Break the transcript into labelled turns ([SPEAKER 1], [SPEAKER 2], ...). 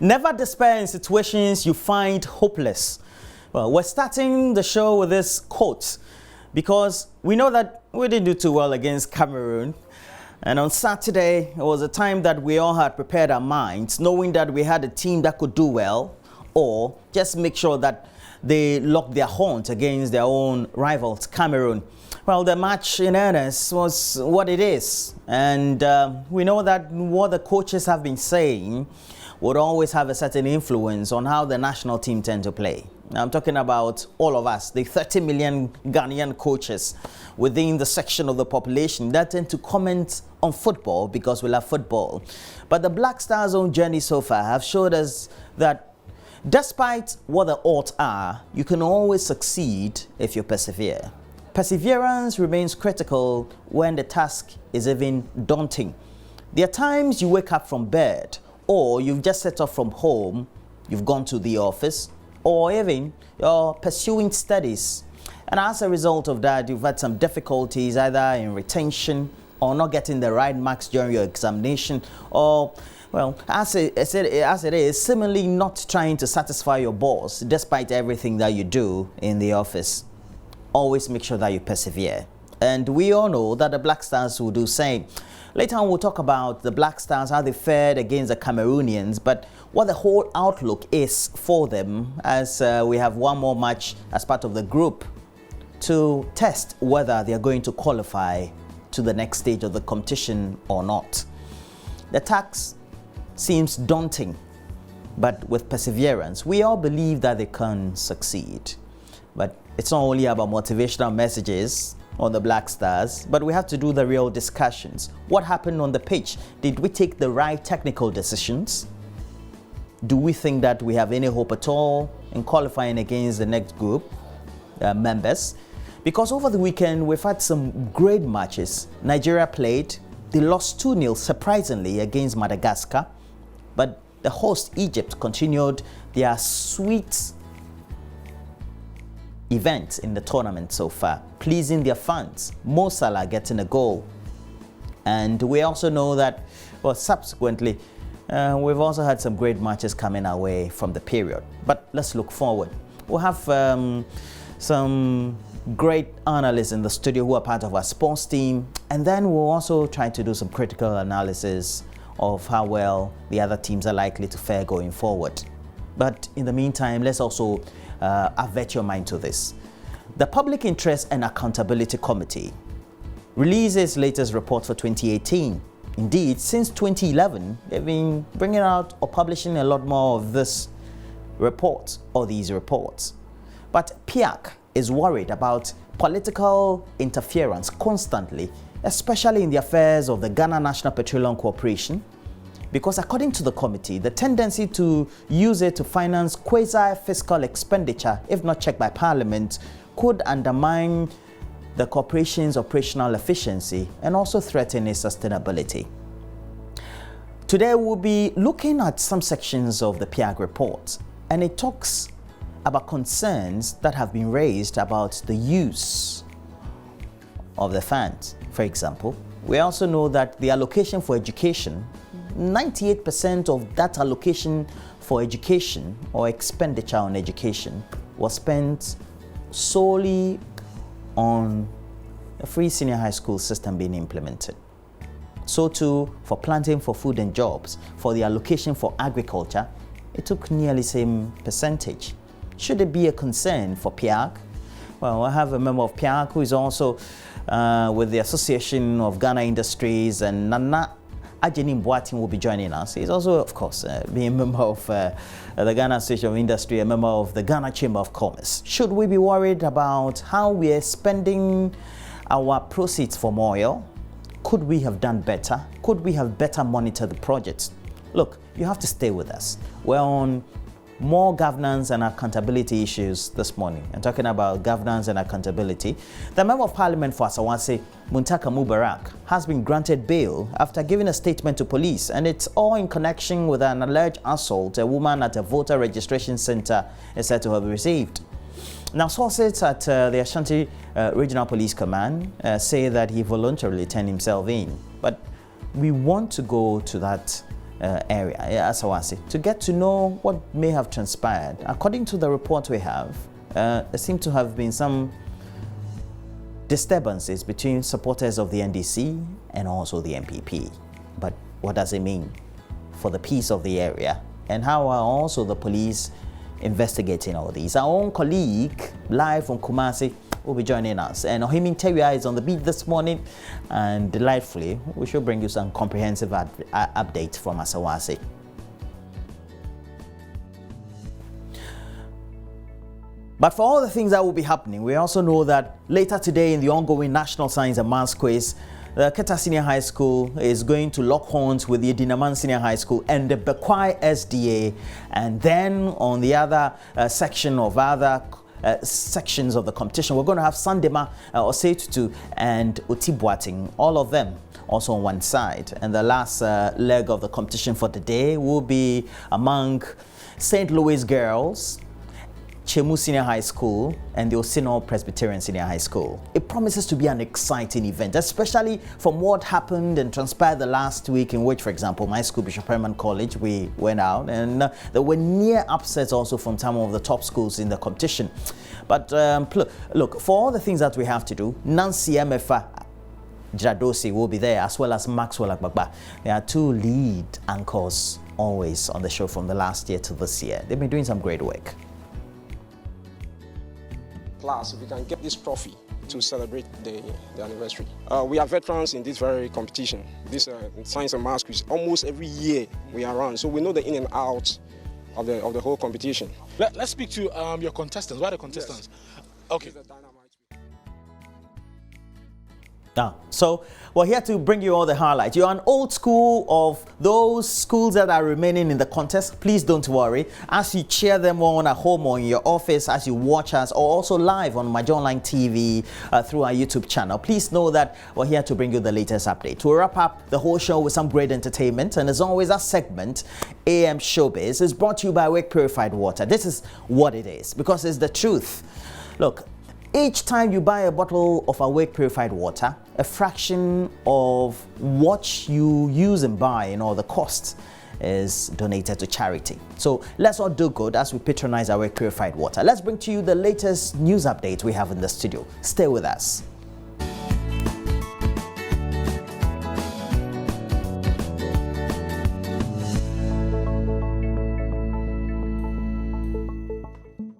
[SPEAKER 1] Never despair in situations you find hopeless. Well, we're starting the show with this quote because we know that we didn't do too well against Cameroon. And on Saturday, it was a time that we all had prepared our minds, knowing that we had a team that could do well, or just make sure that they locked their horns against their own rivals, Cameroon. Well, the match in earnest was what it is. And we know that what the coaches have been saying would always have a certain influence on how the national team tend to play. Now, I'm talking about all of us, the 30 million Ghanaian coaches within the section of the population that tend to comment on football because we love football. But the Black Stars' own journey so far have showed us that despite what the odds are, you can always succeed if you persevere. Perseverance remains critical when the task is even daunting. There are times you wake up from bed, or you've just set off from home, you've gone to the office, or even you're pursuing studies. And as a result of that, you've had some difficulties either in retention or not getting the right marks during your examination, or, well, as it is, similarly not trying to satisfy your boss despite everything that you do in the office. Always make sure that you persevere. And we all know that the Black Stars will do same. Later on, we'll talk about the Black Stars, how they fared against the Cameroonians, but what the whole outlook is for them as we have one more match as part of the group to test whether they are going to qualify to the next stage of the competition or not. The task seems daunting, but with perseverance, we all believe that they can succeed. But it's not only about motivational messages on the Black Stars, but we have to do the real discussions. What happened on the pitch? Did we take the right technical decisions? Do we think that we have any hope at all in qualifying against the next group members? Because over the weekend, we've had some great matches. Nigeria played. They lost 2-0 surprisingly against Madagascar. But the host, Egypt, continued their sweet events in the tournament so far, pleasing their fans. Mo Salah getting a goal. And we also know that, well, subsequently, we've also had some great matches coming our way from the period. But let's look forward. We'll have some great analysts in the studio who are part of our sports team. And then we'll also try to do some critical analysis of how well the other teams are likely to fare going forward. But in the meantime, let's also avert your mind to this. The Public Interest and Accountability Committee released its latest report for 2018. Indeed, since 2011, they've been bringing out or publishing a lot more of this report or these reports. But PIAC is worried about political interference constantly, especially in the affairs of the Ghana National Petroleum Corporation, because according to the committee, the tendency to use it to finance quasi-fiscal expenditure, if not checked by Parliament, could undermine the corporation's operational efficiency and also threaten its sustainability. Today, we'll be looking at some sections of the PIAC report, and it talks about concerns that have been raised about the use of the funds. For example, we also know that the allocation for education, 98% of that allocation for education or expenditure on education was spent solely on a free senior high school system being implemented. So too for planting for food and jobs, for the allocation for agriculture, it took nearly the same percentage. Should it be a concern for PIAC? Well, I have a member of PIAC who is also with the Association of Ghana Industries, and Nana Ajeni Mboatin will be joining us. He's also, of course, being a member of the Ghana Association of Industry, a member of the Ghana Chamber of Commerce. Should we be worried about how we are spending our proceeds from oil? Could we have done better? Could we have better monitored the projects? Look, you have to stay with us. We're on more governance and accountability issues this morning. I'm talking about governance and accountability. The Member of Parliament for Asawase, Muntaka Mubarak, has been granted bail after giving a statement to police, and it's all in connection with an alleged assault a woman at a voter registration center is said to have received. Now, sources at the Ashanti Regional Police Command say that he voluntarily turned himself in, but we want to go to that area, Asawasi, to get to know what may have transpired. According to the report we have, there seem to have been some disturbances between supporters of the NDC and also the MPP. But what does it mean for the peace of the area? And how are also the police investigating all these? Our own colleague, live from Kumasi, will be joining us. And Ohimin Teria is on the beat this morning. And delightfully, we should bring you some comprehensive updates from Asawasi. But for all the things that will be happening, we also know that later today in the ongoing National Science and Maths Quiz, the Keta Senior High School is going to lock horns with the Dinaman Senior High School and the Bekwai SDA. And then on the other section of other sections of the competition, we're going to have Sandema, Osetutu and Utibuating, all of them also on one side. And the last leg of the competition for the day will be among St. Louis girls, Chemu Senior High School and the Osino Presbyterian Senior High School. It promises to be an exciting event, especially from what happened and transpired the last week, in which, for example, my school, Bishop Herman College, we went out and there were near upsets also from some of the top schools in the competition. But look, for all the things that we have to do, Nancy MFA Jadosi will be there, as well as Maxwell Agbagba. They are two lead anchors always on the show from the last year to this year. They've been doing some great work.
[SPEAKER 2] Class, if we can get this trophy to celebrate the anniversary. We are veterans in this very competition, this science and maths quiz. Almost every year we are around, so we know the in and out of the whole competition.
[SPEAKER 3] Let's speak to your contestants. Why the contestants? Yes. Okay.
[SPEAKER 1] So we're here to bring you all the highlights. You're an old school of those schools that are remaining in the contest. Please don't worry. As you cheer them on at home or in your office, as you watch us, or also live on Major Online TV through our YouTube channel, please know that we're here to bring you the latest update. We'll wrap up the whole show with some great entertainment. And as always, our segment, AM Showbiz, is brought to you by Wake Purified Water. This is what it is, because it's the truth. Look, each time you buy a bottle of Awake Purified Water, a fraction of what you use and buy and all the costs is donated to charity. So let's all do good as we patronize Awake Purified Water. Let's bring to you the latest news updates we have in the studio. Stay with us.